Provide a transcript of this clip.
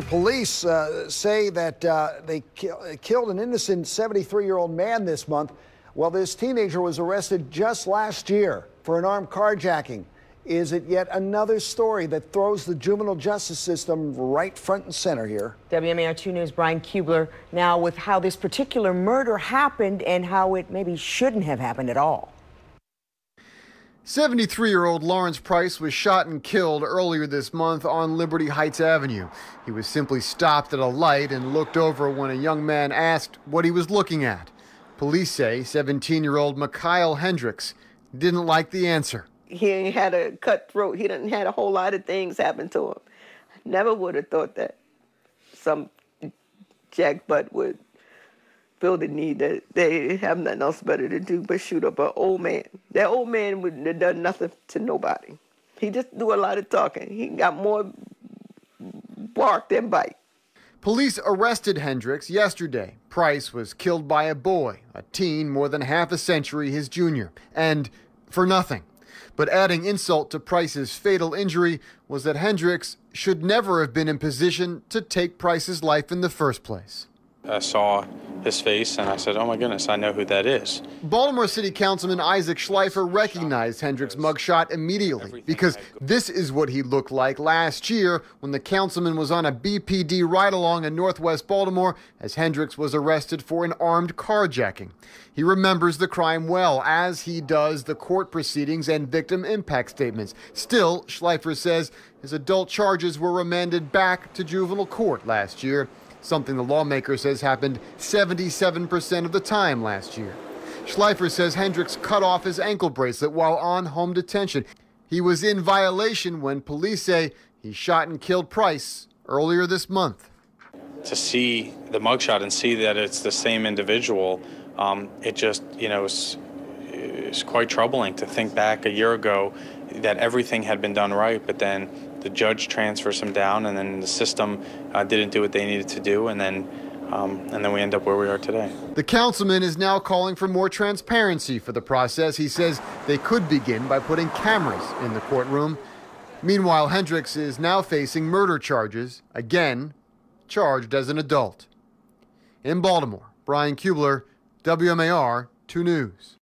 Police say that they killed an innocent 73-year-old man this month. Well, this teenager was arrested just last year for an armed carjacking. Is it yet another story that throws the juvenile justice system right front and center here? WMAR 2 News' Brian Kubler now with how this particular murder happened and how it maybe shouldn't have happened at all. 73-year-old Lawrence Price was shot and killed earlier this month on Liberty Heights Avenue. He was simply stopped at a light and looked over when a young man asked what he was looking at. Police say 17-year-old Mikhail Hendricks didn't like the answer. He had a cut throat. He didn't had a whole lot of things happen to him. Never would have thought that some jackbutt would feel the need that they have nothing else better to do but shoot up an old man. That old man wouldn't have done nothing to nobody. He just do a lot of talking. He got more bark than bite. Police arrested Hendricks yesterday. Price was killed by a boy, a teen more than half a century his junior, and for nothing. But adding insult to Price's fatal injury was that Hendricks should never have been in position to take Price's life in the first place. I saw his face and I said, oh my goodness, I know who that is. Baltimore City Councilman Isaac Schleifer recognized Hendricks' mugshot immediately because this is what he looked like last year when the councilman was on a BPD ride-along in Northwest Baltimore as Hendricks was arrested for an armed carjacking. He remembers the crime well, as he does the court proceedings and victim impact statements. Still, Schleifer says his adult charges were remanded back to juvenile court last year, something the lawmaker says happened 77% of the time last year. Schleifer says Hendricks cut off his ankle bracelet while on home detention. He was in violation when police say he shot and killed Price earlier this month. To see the mugshot and see that it's the same individual, it just, it's quite troubling to think back a year ago that everything had been done right, but then the judge transfers him down, and then the system didn't do what they needed to do, and then we end up where we are today. The councilman is now calling for more transparency for the process. He says they could begin by putting cameras in the courtroom. Meanwhile, Hendricks is now facing murder charges, again charged as an adult. In Baltimore, Brian Kubler, WMAR 2 News.